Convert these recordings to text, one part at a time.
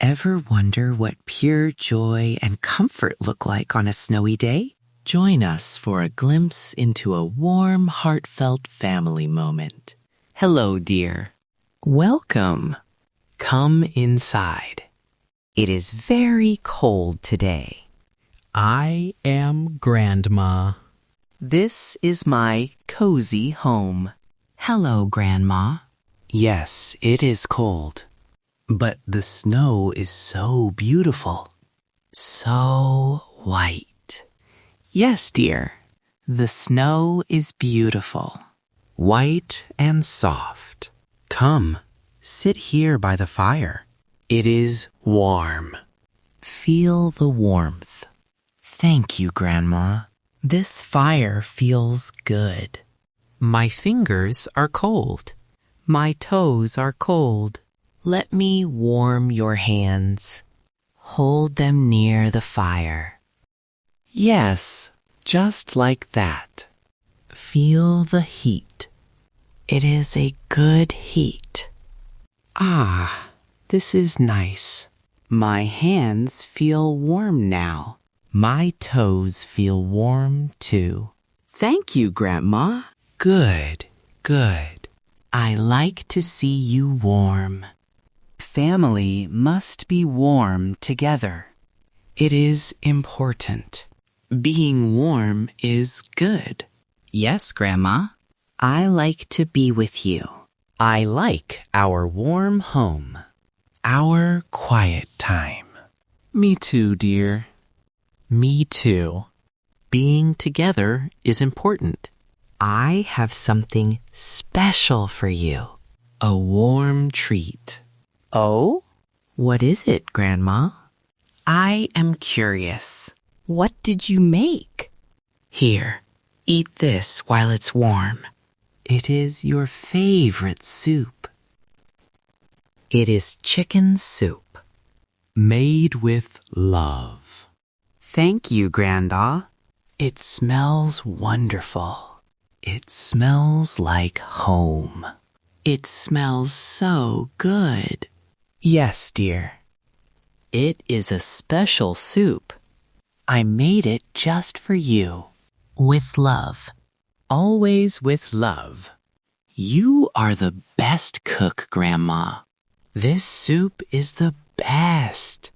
Ever wonder what pure joy and comfort look like on a snowy day? Join us for a glimpse into a warm, heartfelt family moment. Hello, dear. Welcome. Come inside. It is very cold today. I am Grandma. This is my cozy home. Hello, Grandma. Yes, it is cold. But the snow is so beautiful. So white. Yes, dear. The snow is beautiful. White and soft. Come, sit here by the fire. It is warm. Feel the warmth. Thank you, Grandma. This fire feels good. My fingers are cold. My toes are cold. Let me warm your hands. Hold them near the fire. Yes, just like that. Feel the heat. It is a good heat. Ah, this is nice. My hands feel warm now. My toes feel warm too. Thank you, Grandma. Good, good. I like to see you warm. Family must be warm together. It is important. Being warm is good. Yes, Grandma. I like to be with you. I like our warm home. Our quiet time. Me too, dear. Me too. Being together is important. I have something special for you. A warm treat. Oh? What is it, Grandma? I am curious. What did you make? Here, eat this while it's warm. It is your favorite soup. It is chicken soup. Made with love. Thank you, Granda. It smells wonderful. It smells like home. It smells so good. Yes, dear. It is a special soup. I made it just for you. With love. Always with love. You are the best cook, Grandma. This soup is the best.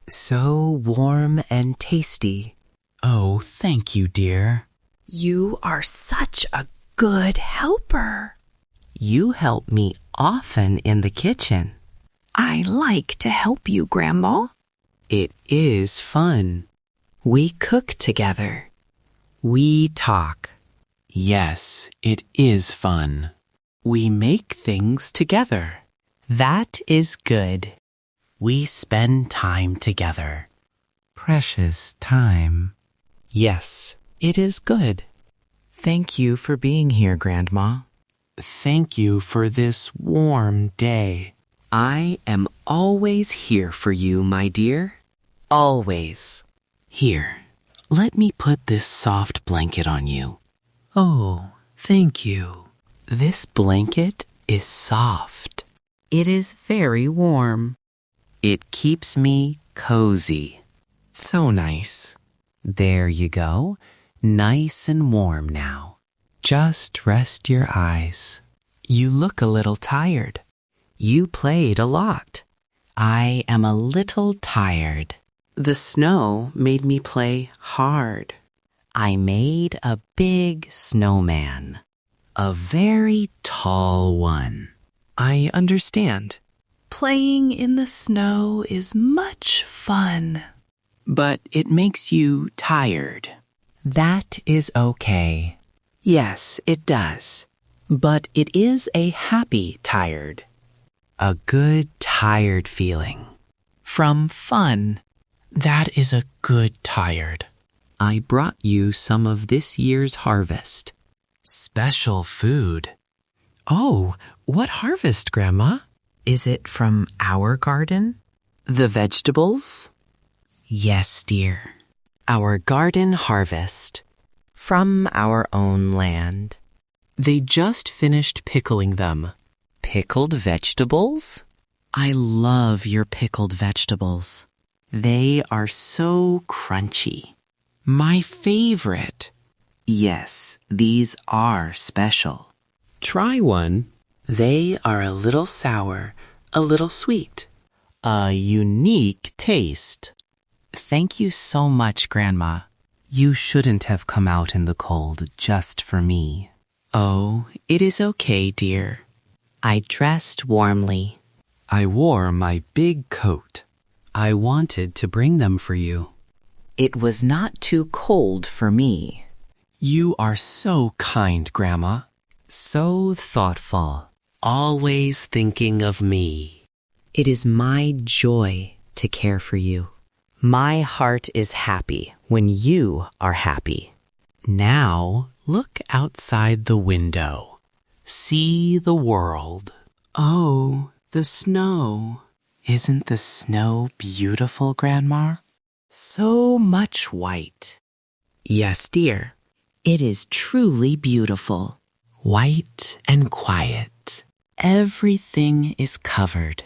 So warm and tasty. Oh, thank you, dear. You are such a good helper. You help me often in the kitchen. I like to help you, Grandma. It is fun. We cook together. We talk. Yes, it is fun. We make things together. That is good. We spend time together. Precious time. Yes, it is good. Thank you for being here, Grandma. Thank you for this warm day. I am always here for you, my dear. Always. Here, let me put this soft blanket on you. Oh, thank you. This blanket is soft. It is very warm. It keeps me cozy. So nice. There you go. Nice and warm now. Just rest your eyes. You look a little tired. You played a lot. I am a little tired. The snow made me play hard. I made a big snowman. A very tall one. I understand. Playing in the snow is much fun. But it makes you tired. That is okay. Yes, it does. But it is a happy tired. A good tired feeling. From fun. That is a good tired. I brought you some of this year's harvest. Special food. Oh, what harvest, Grandma? Is it from our garden? The vegetables? Yes, dear. Our garden harvest. From our own land. They just finished pickling them. Pickled vegetables? I love your pickled vegetables. They are so crunchy. My favorite. Yes, these are special. Try one. They are a little sour, a little sweet. A unique taste. Thank you so much, Grandma. You shouldn't have come out in the cold just for me. Oh, it is okay, dear. I dressed warmly. I wore my big coat. I wanted to bring them for you. It was not too cold for me. You are so kind, Grandma. So thoughtful. Always thinking of me. It is my joy to care for you. My heart is happy when you are happy. Now, look outside the window. See the world. Oh, the snow. Isn't the snow beautiful, Grandma? So much white. Yes, dear. It is truly beautiful. White and quiet. Everything is covered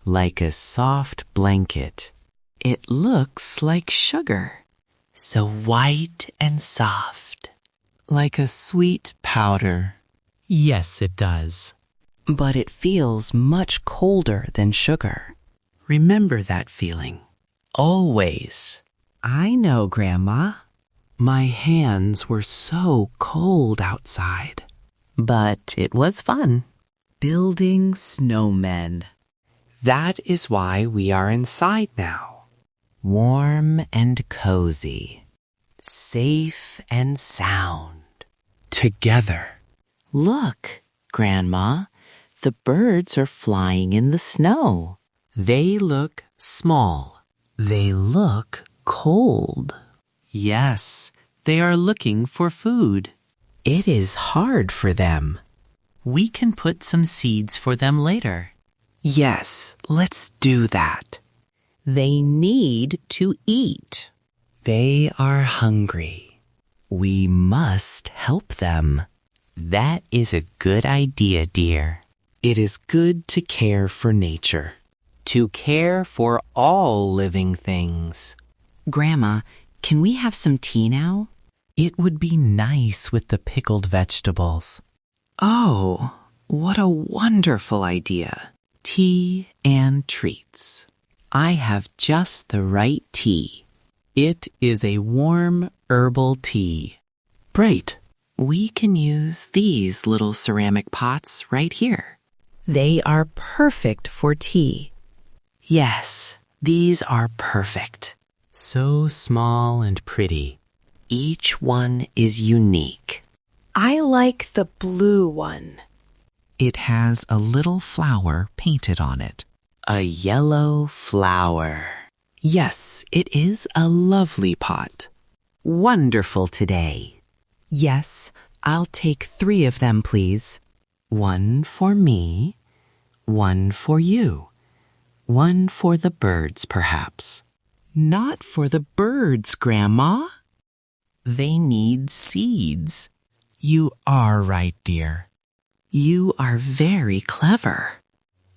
like a soft blanket. It looks like sugar, so white and soft, like a sweet powder. Yes, it does. But it feels much colder than sugar. Remember that feeling. Always. I know, Grandma. My hands were so cold outside. But it was fun. Building snowmen. That is why we are inside now. Warm and cozy. Safe and sound. Together. Look, Grandma. The birds are flying in the snow. They look small. They look cold. Yes, they are looking for food. It is hard for them. We can put some seeds for them later. Yes, let's do that. They need to eat. They are hungry. We must help them. That is a good idea, dear. It is good to care for nature. To care for all living things. Grandma, can we have some tea now? It would be nice with the pickled vegetables. Oh, what a wonderful idea. Tea and treats. I have just the right tea. It is a warm herbal tea. Great. We can use these little ceramic pots right here. They are perfect for tea. Yes, these are perfect. So small and pretty. Each one is unique. I like the blue one. It has a little flower painted on it. A yellow flower. Yes, it is a lovely pot. Wonderful today. Yes, I'll take 3 of them, please. 1 for me, 1 for you, 1 for the birds, perhaps. Not for the birds, Grandma. They need seeds. You are right, dear. You are very clever.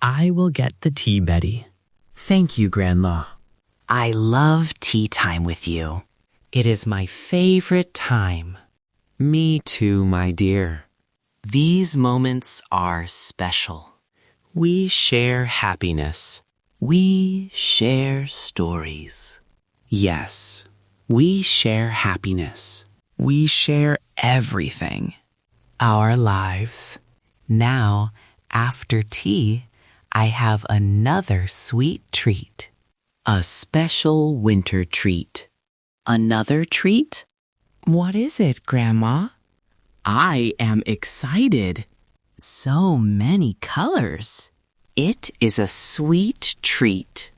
I will get the tea, Betty. Thank you, Grandma. I love tea time with you. It is my favorite time. Me too, my dear. These moments are special. We share happiness. We share stories. Yes, we share happiness. We share everything. Our lives. Now, after tea, I have another sweet treat. A special winter treat. Another treat? What is it, Grandma? I am excited. So many colors. It is a sweet treat.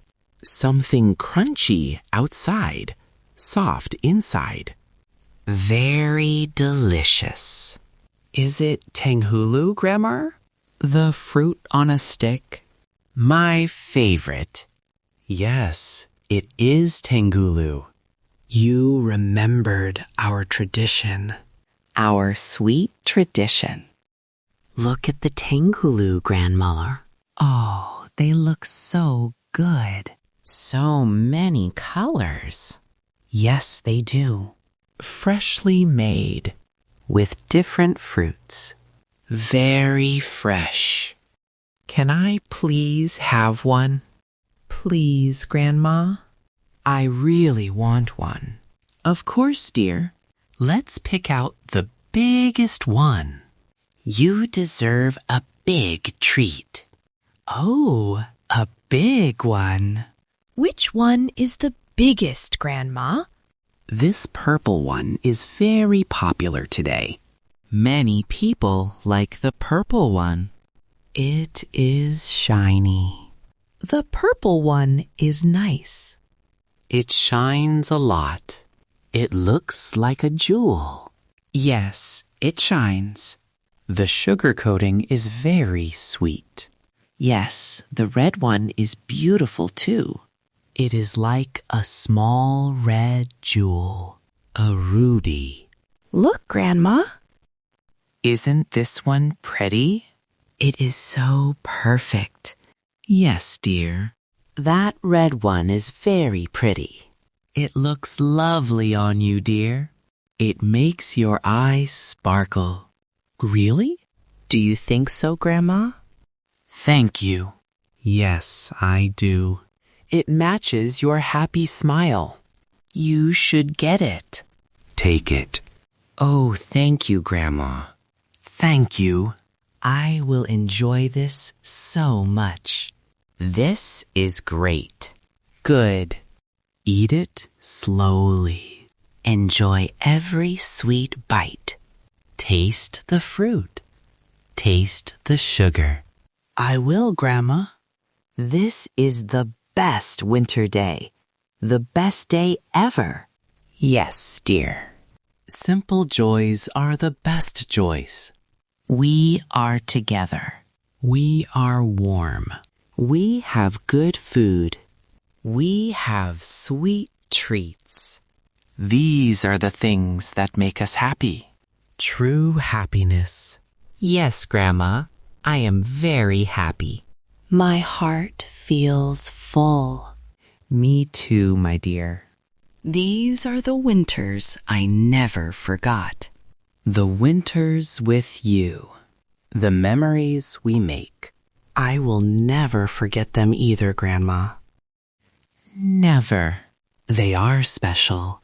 Something crunchy outside, soft inside. Very delicious. Is it tanghulu, Grandma? The fruit on a stick? My favorite. Yes, it is tanghulu. You remembered our tradition. Our sweet tradition. Look at the tanghulu, Grandma. Oh, They look so good. So many colors. Yes, they do. Freshly made. With different fruits. Very fresh. Can I please have one? Please, Grandma. I really want one. Of course, dear. Let's pick out the biggest one. You deserve a big treat. Oh, a big one. Which one is the biggest, Grandma? This purple one is very popular today. Many people like the purple one. It is shiny. The purple one is nice. It shines a lot. It looks like a jewel. Yes, it shines. The sugar coating is very sweet. Yes, the red one is beautiful too. It is like a small red jewel, a ruby. Look, Grandma. Isn't this one pretty? It is so perfect. Yes, dear. That red one is very pretty. It looks lovely on you, dear. It makes your eyes sparkle. Really? Do you think so, Grandma? Thank you. Yes, I do. It matches your happy smile. You should get it. Take it. Oh, thank you, Grandma. Thank you. I will enjoy this so much. This is great. Good. Eat it slowly. Enjoy every sweet bite. Taste the fruit. Taste the sugar. I will, Grandma. This is the best winter day. The best day ever. Yes, dear. Simple joys are the best joys. We are together. We are warm. We have good food. We have sweet treats. These are the things that make us happy. True happiness. Yes, Grandma, I am very happy. My heart feels full. Me too, my dear. These are the winters I never forgot. The winters with you. The memories we make. I will never forget them either, Grandma. Never. They are special.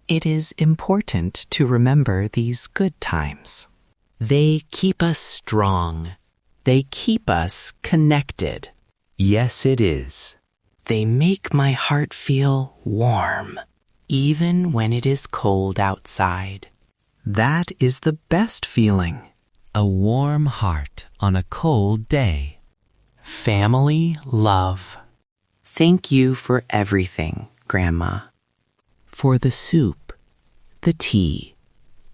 It is important to remember these good times. They keep us strong. They keep us connected. Yes, it is. They make my heart feel warm, even when it is cold outside. That is the best feeling. A warm heart on a cold day. Family love. Thank you for everything, Grandma. For the soup, the tea,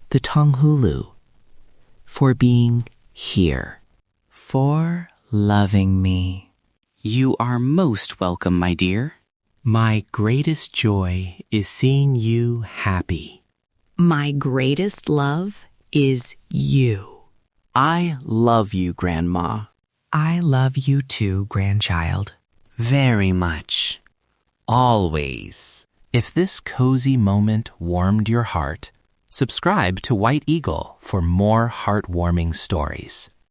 the tonghulu. For being here. For loving me. You are most welcome, my dear. My greatest joy is seeing you happy. My greatest love is you. I love you, Grandma. I love you too, grandchild. Very much. Always. If this cozy moment warmed your heart, subscribe to White Eagle for more heartwarming stories.